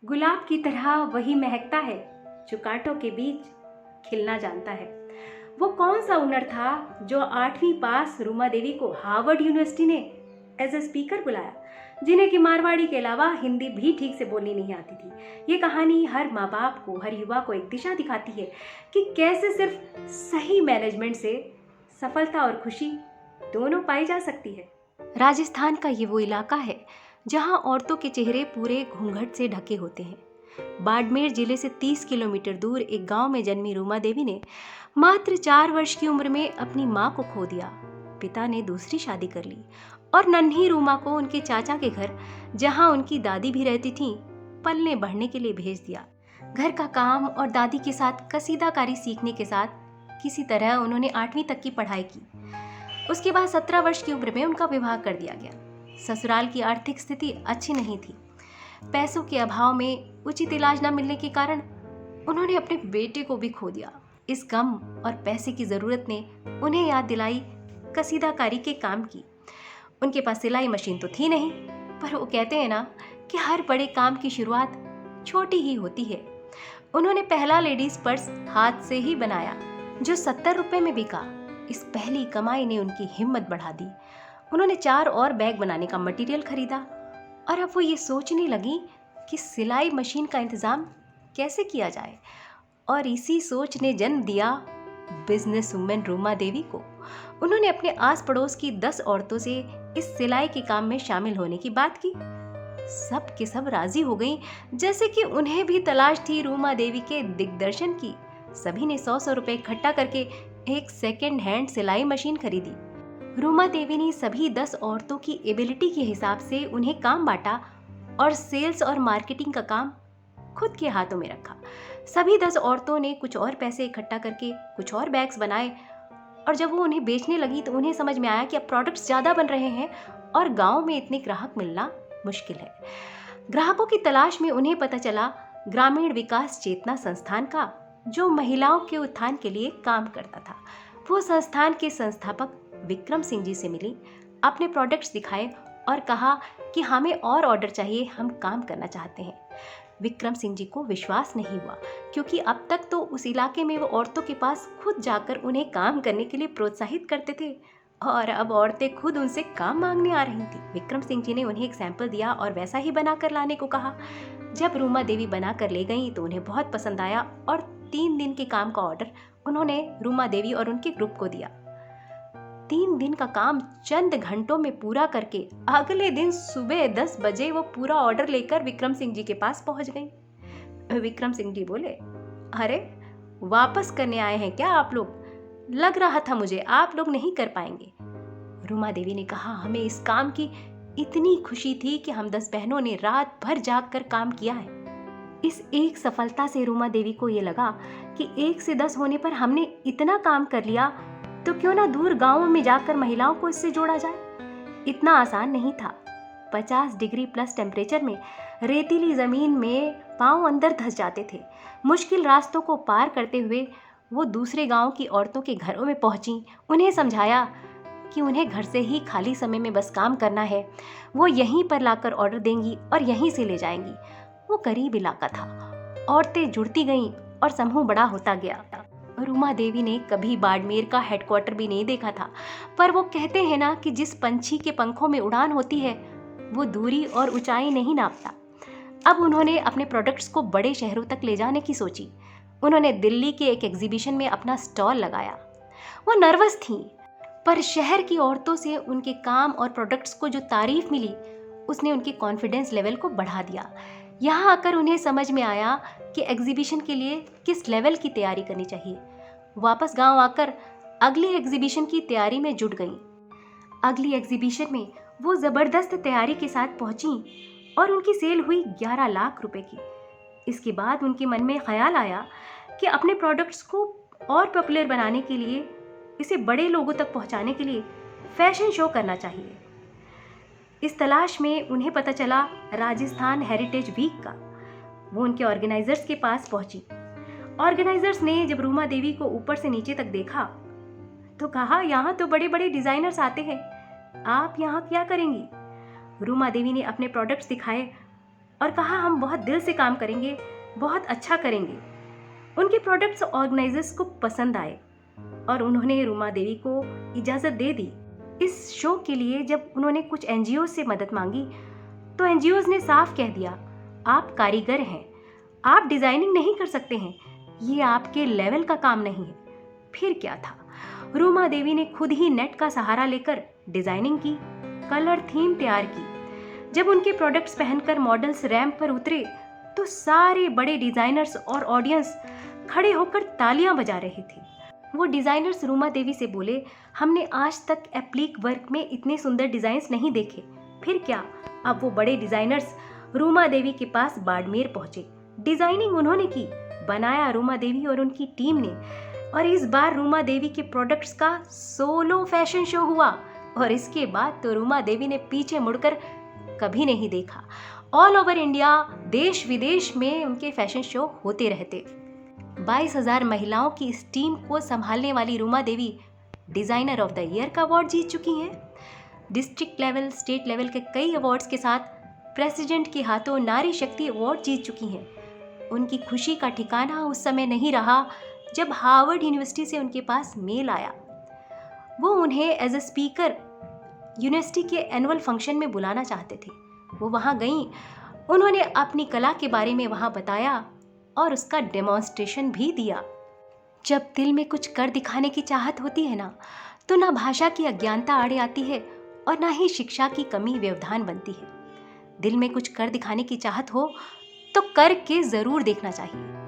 गुलाब की तरह वही महकता है जो कांटों के बीच खिलना जानता है। वो कौन सा हुनर था जो 8वीं पास रूमा देवी को हार्वर्ड यूनिवर्सिटी ने एज ए स्पीकर बुलाया, जिन्हें कि मारवाड़ी के अलावा हिंदी भी ठीक से बोलनी नहीं आती थी। ये कहानी हर माँ बाप को, हर युवा को एक दिशा दिखाती है कि कैसे सिर्फ सही मैनेजमेंट से सफलता और खुशी दोनों पाई जा सकती है। राजस्थान का ये वो इलाका है जहां औरतों के चेहरे पूरे घूंघट से ढके होते हैं। बाड़मेर जिले से 30 किलोमीटर दूर एक गांव में जन्मी रूमा देवी ने मात्र 4 वर्ष की उम्र में अपनी मां को खो दिया। पिता ने दूसरी शादी कर ली और नन्ही रूमा को उनके चाचा के घर, जहां उनकी दादी भी रहती थी, पलने बढ़ने के लिए भेज दिया। घर का काम और दादी के साथ कसीदाकारी सीखने के साथ किसी तरह उन्होंने 8वीं तक की पढ़ाई की। उसके बाद 17 वर्ष की उम्र में उनका विवाह कर दिया गया। ससुराल की आर्थिक स्थिति अच्छी नहीं थी। पैसों के अभाव में उचित इलाज न मिलने के कारण उन्होंने अपने बेटे को भी खो दिया। इस गम और पैसे की जरूरत ने उन्हें याद दिलाई कसीदाकारी के काम की। उनके पास सिलाई मशीन तो थी नहीं, पर वो कहते हैं ना कि हर बड़े काम की शुरुआत छोटी ही होती है। उन्होंने पहला लेडीज पर्स हाथ से ही बनाया जो 70 रुपए में बिका। इस पहली कमाई ने उनकी हिम्मत बढ़ा दी। उन्होंने 4 और बैग बनाने का मटेरियल खरीदा और अब वो ये सोचने लगी कि सिलाई मशीन का इंतज़ाम कैसे किया जाए। और इसी सोच ने जन्म दिया बिजनेस वुमेन रूमा देवी को। उन्होंने अपने आस पड़ोस की 10 औरतों से इस सिलाई के काम में शामिल होने की बात की। सब के सब राजी हो गईं, जैसे कि उन्हें भी तलाश थी रूमा देवी के दिग्दर्शन की। सभी ने 100 रुपए इकट्ठा करके एक सेकेंड हैंड सिलाई मशीन खरीदी। रूमा देवी ने सभी 10 औरतों की एबिलिटी के हिसाब से उन्हें काम बांटा और सेल्स और मार्केटिंग का काम खुद के हाथों में रखा। सभी 10 औरतों ने कुछ और पैसे इकट्ठा करके कुछ और बैग्स बनाए और जब वो उन्हें बेचने लगी तो उन्हें समझ में आया कि अब प्रोडक्ट्स ज़्यादा बन रहे हैं और गांव में इतने ग्राहक मिलना मुश्किल है। ग्राहकों की तलाश में उन्हें पता चला ग्रामीण विकास चेतना संस्थान का, जो महिलाओं के उत्थान के लिए काम करता था। वो संस्थान के संस्थापक विक्रम सिंह जी से मिली, अपने प्रोडक्ट्स दिखाए और कहा कि हमें और ऑर्डर चाहिए, हम काम करना चाहते हैं। विक्रम सिंह जी को विश्वास नहीं हुआ, क्योंकि अब तक तो उस इलाके में वो औरतों के पास खुद जाकर उन्हें काम करने के लिए प्रोत्साहित करते थे और अब औरतें खुद उनसे काम मांगने आ रही थी। विक्रम सिंह जी ने उन्हें एक सैंपल दिया और वैसा ही बनाकर लाने को कहा। जब रूमा देवी बनाकर ले गई तो उन्हें बहुत पसंद आया और 3 दिन के काम का ऑर्डर उन्होंने रूमा देवी और उनके ग्रुप को दिया। 3 दिन का काम चंद घंटों में पूरा करके अगले दिन सुबह 10 बजे वो पूरा ऑर्डर लेकर विक्रम सिंह जी के पास पहुंच गई। विक्रम सिंह जी बोले, अरे वापस करने आए हैं क्या आप लोग? लग रहा था मुझे आप लोग नहीं कर पाएंगे। रूमा देवी ने कहा, हमें इस काम की इतनी खुशी थी कि हम 10 बहनों ने रात भर जाग कर काम किया है। इस एक सफलता से रूमा देवी को ये लगा कि 1 से 10 होने पर हमने इतना काम कर लिया, तो क्यों ना दूर गांवों में जाकर महिलाओं को इससे जोड़ा जाए। इतना आसान नहीं था। 50 डिग्री प्लस टेम्परेचर में रेतीली जमीन में पांव अंदर धंस जाते थे। मुश्किल रास्तों को पार करते हुए वो दूसरे गांव की औरतों के घरों में पहुंची। उन्हें समझाया कि उन्हें घर से ही खाली समय में बस काम करना है, वो यहीं पर लाकर ऑर्डर देंगी और यहीं से ले जाएंगी। वो करीब इलाका था। औरतें जुड़ती गईं और समूह बड़ा होता गया। रूमा देवी ने कभी बाड़मेर का हेडक्वार्टर भी नहीं देखा था, पर वो कहते हैं ना कि जिस पंछी के पंखों में उड़ान होती है वो दूरी और ऊंचाई नहीं नापता। अब उन्होंने अपने प्रोडक्ट्स को बड़े शहरों तक ले जाने की सोची। उन्होंने दिल्ली के एक एग्जीबिशन में अपना स्टॉल लगाया। वो नर्वस थीं, पर शहर की औरतों से उनके काम और प्रोडक्ट्स को जो तारीफ मिली उसने उनके कॉन्फिडेंस लेवल को बढ़ा दिया। यहाँ आकर उन्हें समझ में आया कि एग्जीबिशन के लिए किस लेवल की तैयारी करनी चाहिए। वापस गांव आकर अगली एग्जीबिशन की तैयारी में जुट गईं। अगली एग्जीबिशन में वो ज़बरदस्त तैयारी के साथ पहुंची और उनकी सेल हुई 11 लाख रुपए की। इसके बाद उनके मन में ख्याल आया कि अपने प्रोडक्ट्स को और पॉपुलर बनाने के लिए, इसे बड़े लोगों तक पहुंचाने के लिए फैशन शो करना चाहिए। इस तलाश में उन्हें पता चला राजस्थान हेरिटेज वीक का। वो उनके ऑर्गेनाइजर्स के पास पहुंची। ऑर्गेनाइजर्स ने जब रूमा देवी को ऊपर से नीचे तक देखा तो कहा, यहाँ तो बड़े बड़े डिजाइनर्स आते हैं, आप यहाँ क्या करेंगी? रूमा देवी ने अपने प्रोडक्ट्स दिखाए और कहा हम बहुत दिल से काम करेंगे, बहुत अच्छा करेंगे। उनके प्रोडक्ट्स ऑर्गेनाइजर्स को पसंद आए और उन्होंने रूमा देवी को इजाज़त दे दी। इस शो के लिए जब उन्होंने कुछ एनजीओ से मदद मांगी तो एनजीओज ने साफ कह दिया, आप कारीगर हैं, आप डिजाइनिंग नहीं कर सकते हैं, ये आपके लेवल का काम नहीं है। फिर क्या था, रूमा देवी ने खुद ही नेट का सहारा लेकर डिजाइनिंग की, कलर थीम तैयार की। जब उनके प्रोडक्ट्स पहनकर मॉडल्स रैंप पर उतरे तो सारे बड़े डिजाइनर्स और ऑडियंस खड़े होकर तालियां बजा रहे थे। वो डिजाइनर्स रूमा देवी से बोले, हमने आज तक एप्लिक वर्क में इतने सुंदर डिजाइन्स नहीं देखे। फिर क्या, अब वो बड़े डिजाइनर्स रूमा देवी के पास बाड़मेर पहुंचे। डिजाइनिंग उन्होंने की, बनाया रूमा देवी और उनकी टीम ने। और इस बार रूमा देवी के प्रोडक्ट्स का सोलो फैशन शो हुआ और इसके बाद तो रूमा देवी ने पीछे मुड़कर कभी नहीं देखा। ऑल ओवर इंडिया, देश विदेश में उनके फैशन शो होते रहते। 22,000 महिलाओं की इस टीम को संभालने वाली Ruma Devi designer of the year का अवार्ड जीत चुकी हैं। डिस्ट्रिक्ट लेवल, स्टेट लेवल के कई अवार्ड्स के साथ प्रेसिडेंट के हाथों नारी शक्ति अवार्ड जीत चुकी हैं। उनकी खुशी का ठिकाना उस समय नहीं रहा जब हार्वर्ड यूनिवर्सिटी से उनके पास मेल आया। वो उन्हें एज अ स्पीकर यूनिवर्सिटी के एनुअल फंक्शन में बुलाना चाहते थे। वो वहाँ गईं, उन्होंने अपनी कला के बारे में वहाँ बताया और उसका डेमोन्स्ट्रेशन भी दिया। जब दिल में कुछ कर दिखाने की चाहत होती है ना, तो ना भाषा की अज्ञानता आड़े आती है और ना ही शिक्षा की कमी व्यवधान बनती है। दिल में कुछ कर दिखाने की चाहत हो तो करके ज़रूर देखना चाहिए।